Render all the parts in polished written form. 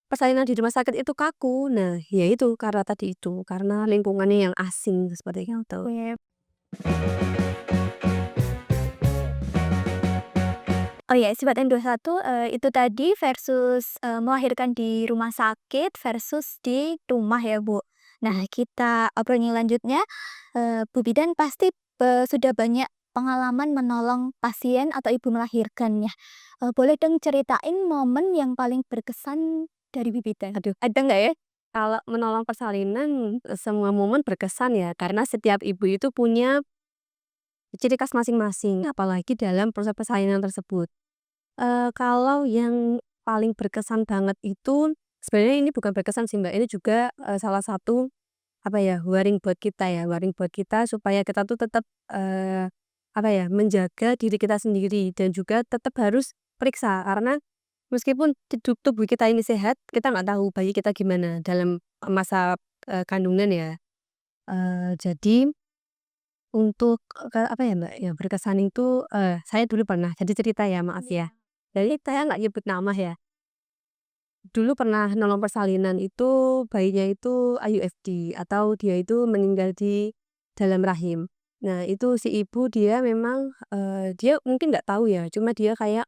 persalinan di rumah sakit itu kaku. Nah, ya itu karena tadi itu, karena lingkungannya yang asing seperti itu. Oke. Oh ya, sifat N21, itu tadi versus, melahirkan di rumah sakit versus di rumah ya, Bu. Nah, kita obrolin lanjutnya, Bu Bidan pasti, sudah banyak pengalaman menolong pasien atau ibu melahirkan ya. Boleh dong ceritain momen yang paling berkesan dari Bu Bidan? Aduh, Ada nggak ya? kalau menolong persalinan, semua momen berkesan ya, karena setiap ibu itu punya ciri khas masing-masing, apalagi dalam proses persalinan tersebut. Kalau yang paling berkesan banget itu, sebenarnya ini bukan berkesan sih, Mbak, ini juga, salah satu, apa ya, warning buat kita supaya kita tuh tetap, apa ya, menjaga diri kita sendiri dan juga tetap harus periksa. Karena meskipun tubuh kita ini sehat, kita nggak tahu bayi kita gimana dalam masa, kandungan ya. Jadi untuk, apa ya, Mbak, yang berkesan itu, saya dulu pernah jadi cerita ya, maaf Iya. ya. Jadi saya nggak nyebut nama ya. Dulu pernah nolong persalinan itu bayinya itu IUFD atau dia itu meninggal di dalam rahim. Nah itu si ibu dia memang, dia mungkin nggak tahu ya, cuma dia kayak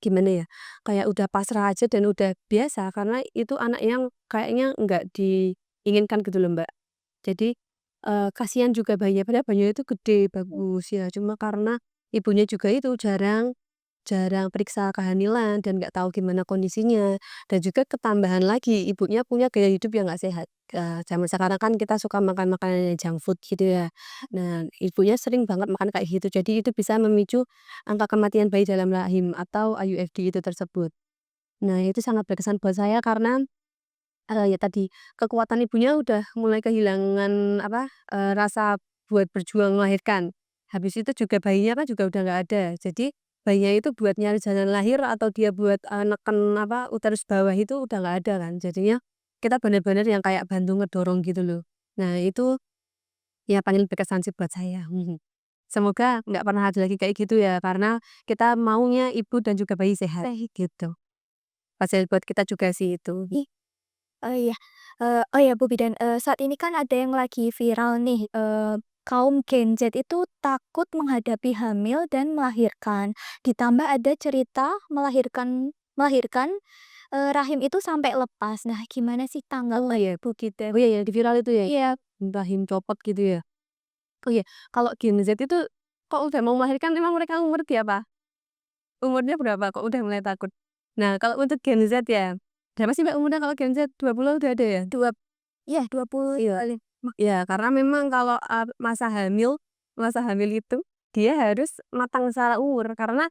gimana ya, kayak udah pasrah aja dan udah biasa karena itu anak yang kayaknya nggak diinginkan gitu loh, Mbak. Jadi, kasihan juga bayinya, padahal bayinya itu gede, bagus ya, cuma karena ibunya juga itu jarang jarang periksa kehamilan dan nggak tahu gimana kondisinya, dan juga ketambahan lagi ibunya punya gaya hidup yang nggak sehat. Zaman sekarang kan kita suka makan makanan yang junk food gitu ya. Nah, ibunya sering banget makan kayak gitu, jadi itu bisa memicu angka kematian bayi dalam rahim atau IUFD itu tersebut. Nah, itu sangat berkesan buat saya karena ya tadi, kekuatan ibunya udah mulai kehilangan apa, rasa buat berjuang melahirkan. Habis itu juga bayinya kan juga udah nggak ada. Jadi, bayinya itu buat nyari jalan lahir atau dia buat, neken apa, uterus bawah itu udah nggak ada kan. Jadinya kita bener-bener yang kayak bantu ngedorong gitu loh. Nah itu ya paling berkesan sih buat saya, mhm. Semoga nggak pernah ada lagi kayak gitu ya, karena kita maunya ibu dan juga bayi sehat, gitu. Pasien buat kita juga sih itu. Oh iya, oh ya Bu Bidan, saat ini kan ada yang lagi viral nih, kaum Gen Z itu takut menghadapi hamil dan melahirkan. Ditambah ada cerita melahirkan, rahim itu sampai lepas. Nah, gimana sih Oh tanggapan iya, Bu Bidan? oh iya yang di viral itu ya? Iya, Rahim copot gitu ya? Oh iya, kalau Gen Z itu kok udah mau melahirkan emang mereka umur berapa? Umurnya berapa kok udah mulai takut? Nah kalau untuk Gen Z ya, berapa sih Mbak umurnya kalau Gen Z? 20 udah ada ya? dua iya 20 Iya. kali. Iya karena memang kalau, masa hamil itu dia harus matang secara umur karena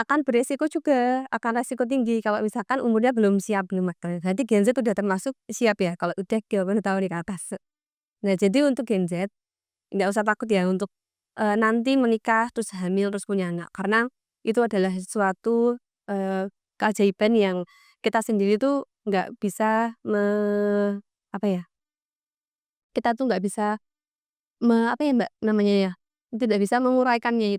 akan beresiko juga, akan resiko tinggi kalau misalkan umurnya belum siap, belum matang. Nanti Gen Z udah termasuk siap ya kalau udah 30 tahun ke atas. Nah jadi untuk Gen Z nggak usah takut ya untuk, nanti menikah, terus hamil, terus punya anak. Karena itu adalah suatu, keajaiban yang kita sendiri tuh nggak bisa apa ya, kita tuh nggak bisa apa ya Mbak namanya ya, tidak bisa menguraikannya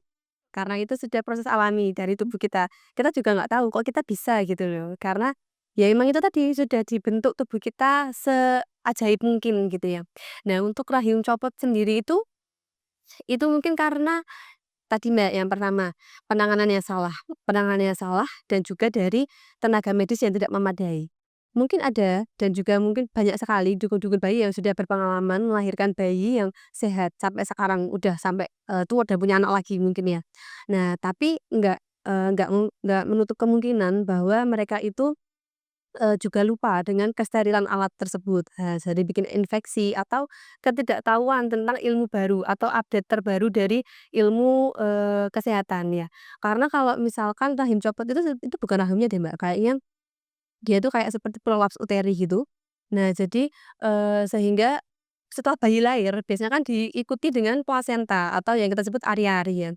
karena itu sudah proses alami dari tubuh kita. Kita juga nggak tahu kok kita bisa gitu loh, karena ya emang itu tadi sudah dibentuk tubuh kita seajaib mungkin gitu ya. Nah untuk rahim copot sendiri itu mungkin karena tadi Mbak, yang pertama, penanganannya salah dan juga dari tenaga medis yang tidak memadai. Mungkin ada dan juga mungkin banyak sekali dukun-dukun bayi yang sudah berpengalaman melahirkan bayi yang sehat sampai sekarang udah sampai, tua dan punya anak lagi mungkin ya. Nah tapi nggak menutup kemungkinan bahwa mereka itu juga lupa dengan kesterilan alat tersebut, jadi bikin infeksi atau ketidaktahuan tentang ilmu baru atau update terbaru dari ilmu, kesehatan ya. Karena kalau misalkan rahim copot itu bukan rahimnya deh Mbak, kayaknya dia tuh kayak seperti prolaps uteri gitu. Nah jadi, sehingga setelah bayi lahir biasanya kan diikuti dengan plasenta atau yang kita sebut ari-ari ya.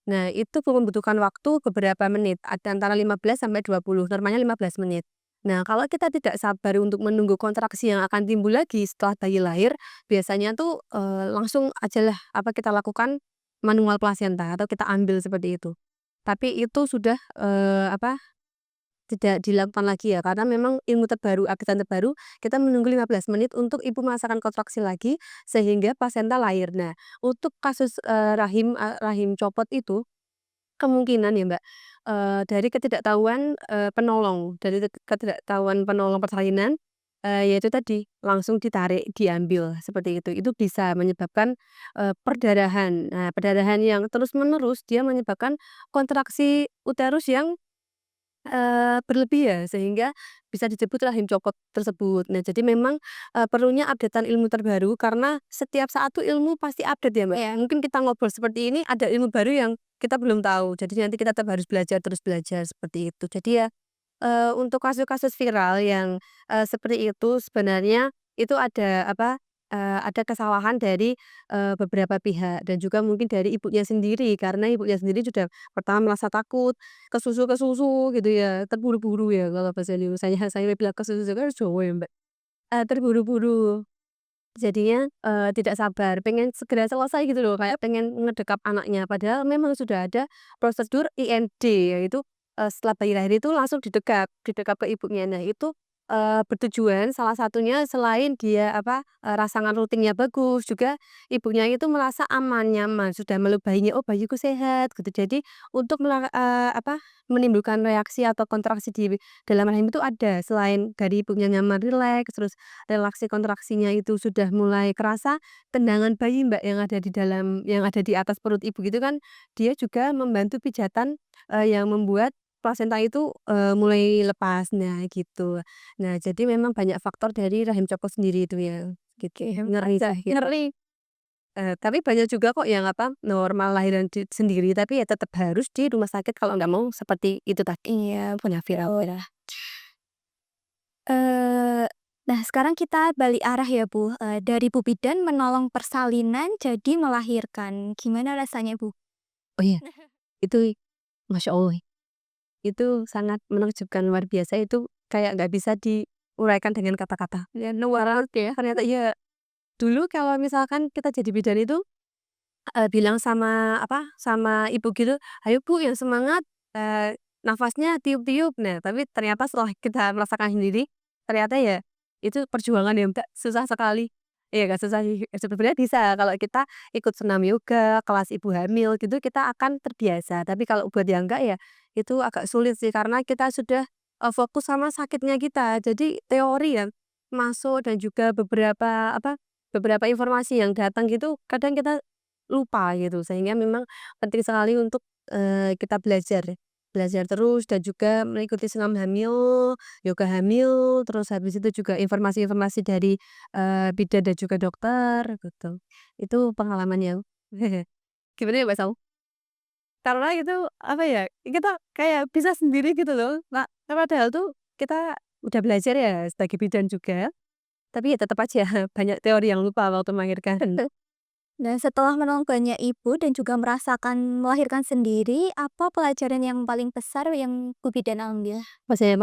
Nah itu membutuhkan waktu beberapa menit, ada antara 15 sampai 20, normalnya 15 menit. Nah kalau kita tidak sabar untuk menunggu kontraksi yang akan timbul lagi setelah bayi lahir, biasanya tuh, langsung ajalah apa kita lakukan manual plasenta atau kita ambil seperti itu. Tapi itu sudah, apa tidak dilakukan lagi ya, karena memang ilmu terbaru, update terbaru, kita menunggu 15 menit untuk ibu merasakan kontraksi lagi, sehingga pasenta lahir. Nah, untuk kasus, rahim copot itu, kemungkinan ya Mbak, dari ketidaktahuan, penolong, dari ketidaktahuan penolong persalinan, yaitu tadi, langsung ditarik, diambil, seperti itu. Itu bisa menyebabkan, perdarahan. Nah, perdarahan yang terus-menerus dia menyebabkan kontraksi uterus yang berlebih ya, sehingga bisa disebut rahim copot tersebut. Nah, jadi memang, perlunya update ilmu terbaru karena setiap saat tuh ilmu pasti update ya, Mbak, ya. Mungkin kita ngobrol seperti ini ada ilmu baru yang kita belum tahu, jadi nanti kita tetap harus belajar, terus belajar, seperti itu. Jadi ya, untuk kasus-kasus viral yang, seperti itu sebenarnya itu ada apa, ada kesalahan dari, beberapa pihak dan juga mungkin dari ibunya sendiri karena ibunya sendiri sudah pertama merasa takut, kesusu gitu ya, terburu-buru ya kalau bahasa Indonesianya saya bilang kesusu kan Jawa ya, Mbak, terburu-buru. Jadinya, tidak sabar, pengen segera selesai gitu loh, kayak pengen ngedekap anaknya, padahal memang sudah ada prosedur IND, yaitu, setelah bayi lahir itu langsung didekap ke ibunya. Nah itu, bertujuan salah satunya selain dia apa, rangsangan rutinnya bagus, juga ibunya itu merasa aman, nyaman, sudah meluk bayinya, "Oh bayiku sehat," gitu. Jadi untuk apa, menimbulkan reaksi atau kontraksi di dalam rahim itu ada, selain dari ibunya nyaman, rileks, terus relaksi kontraksinya itu sudah mulai kerasa, tendangan bayi Mbak yang ada di atas perut ibu gitu kan, dia juga membantu pijatan, yang membuat plasenta itu, mulai lepas, nah gitu. Nah jadi memang banyak faktor dari rahim copot sendiri itu ya, gitu. Oke, Ngeri sih gitu. ngeri. Tapi banyak juga kok yang apa, normal lahiran sendiri tapi ya tetap harus di rumah sakit kalau nggak mau seperti itu tadi, Iya, punya viral. Eee, nah sekarang kita balik arah ya, Bu, dari Bu bidan menolong persalinan jadi melahirkan. Gimana rasanya, Bu? Oh iya, itu Masya Allah. Itu sangat menakjubkan, luar biasa, itu kayak nggak bisa diuraikan dengan kata-kata. Ya, karena Ya? ternyata iya, dulu kalau misalkan kita jadi bidan itu, bilang sama apa, sama ibu gitu, "Ayo Bu yang semangat, nafasnya tiup-tiup." Nah, tapi ternyata setelah kita merasakan sendiri, ternyata ya itu perjuangan ya Mbak, susah sekali. Iya nggak susah sih, sebenarnya bisa kalau kita ikut senam yoga, kelas ibu hamil gitu kita akan terbiasa. Tapi kalau buat yang enggak ya, itu agak sulit sih karena kita sudah, fokus sama sakitnya kita. Jadi teori yang masuk dan juga beberapa apa, beberapa informasi yang datang gitu kadang kita lupa gitu, sehingga memang penting sekali untuk, kita belajar ya. Belajar terus dan juga mengikuti senam hamil, yoga hamil, terus habis itu juga informasi-informasi dari, bidan dan juga dokter gitu. Itu pengalaman yang gimana ya Mbak Saung? Karena itu apa ya, kita kayak bisa sendiri gitu loh, padahal tuh kita udah belajar ya sebagai bidan juga, tapi ya tetap aja banyak teori yang lupa waktu melahirkan. Dan setelah menolong banyak ibu dan juga merasakan melahirkan sendiri, apa pelajaran yang paling besar yang Bu bidan ambil? Pelajaran yang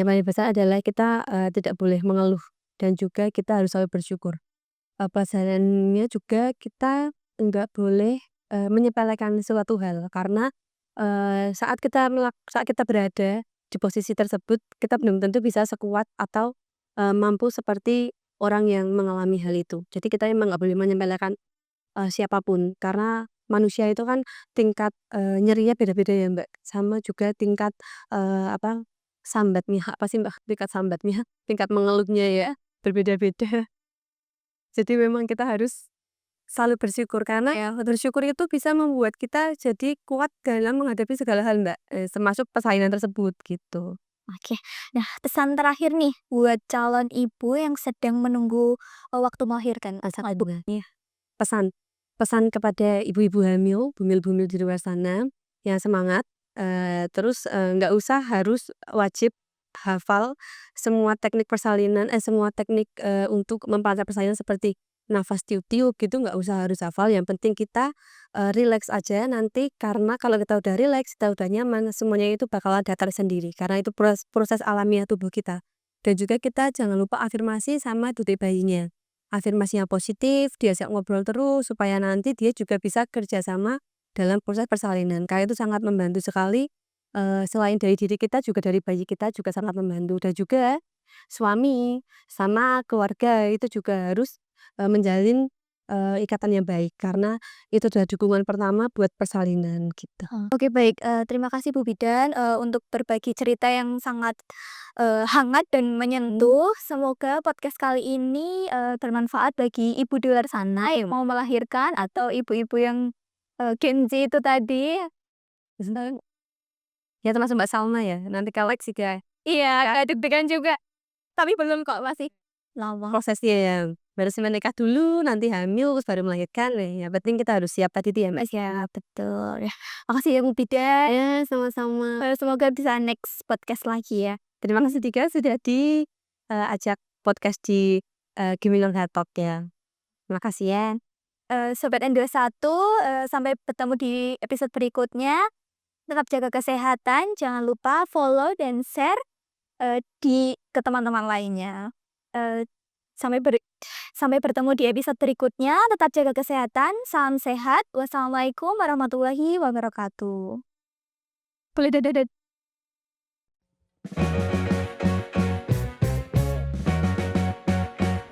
paling besar adalah kita, tidak boleh mengeluh dan juga kita harus selalu bersyukur. Pelajarannya juga kita enggak boleh, menyepelekan suatu hal karena, saat kita berada di posisi tersebut, kita belum tentu bisa sekuat atau, mampu seperti orang yang mengalami hal itu. Jadi kita emang nggak boleh menyepelekan siapa karena manusia itu kan tingkat, nyerinya beda-beda ya, Mbak, sama juga tingkat, apa, sambatnya, apa sih, Mbak, tingkat sambatnya, tingkat mengeluhnya ya, berbeda-beda. Jadi memang kita harus selalu bersyukur karena ya bersyukur itu bisa membuat kita jadi kuat dalam menghadapi segala hal, Mbak, termasuk persaingan tersebut, gitu. Oke. Nah, pesan terakhir nih buat calon ibu yang sedang menunggu, waktu melahirkan, Satu Bu? iya, pesan pesan kepada ibu-ibu hamil, bumil-bumil di luar sana, yang semangat, terus, nggak usah harus wajib hafal semua teknik persalinan semua teknik, untuk memperlancar persalinan seperti nafas tiup-tiup gitu nggak usah harus hafal, yang penting kita, rileks aja nanti karena kalau kita udah rileks, kita udah nyaman, semuanya itu bakalan datang sendiri karena itu proses alamiah tubuh kita. Dan juga kita jangan lupa afirmasi sama tutik bayinya. Afirmasi yang positif, diajak ngobrol terus supaya nanti dia juga bisa kerjasama dalam proses persalinan. Karena itu sangat membantu sekali, selain dari diri kita juga dari bayi kita juga sangat membantu dan juga suami sama keluarga itu juga harus, menjalin, ikatan yang baik karena itu adalah dukungan pertama buat persalinan gitu. Oke baik, terima kasih Bu Bidan, untuk berbagi cerita yang sangat, hangat dan menyentuh. Semoga podcast kali ini, bermanfaat bagi ibu di luar sana yang mau melahirkan atau ibu-ibu yang, Gen Z itu tadi. Sebentar, ya termasuk Mbak Salma ya, nanti Kalex juga Iya, Kak, agak deg-degan juga, tapi belum kok, masih lama. prosesnya ya, baru menikah dulu, nanti hamil, terus baru melahirkan, yang penting kita harus siap tadi tuh ya, Mbak. Ya, betul. Ya, makasih ya Bu Bidan, Ya, sama-sama. semoga bisa next podcast lagi ya. Terima kasih juga sudah ajak podcast di, Gemilang Talk ya. Terima kasih ya. Sobat N21, sampai bertemu di episode berikutnya. Tetap jaga kesehatan, jangan lupa follow dan share, ke teman-teman lainnya. Eee, sampai ber sampai bertemu di episode berikutnya, tetap jaga kesehatan, salam sehat, wassalamualaikum warahmatullahi wabarakatuh. Boleh dadah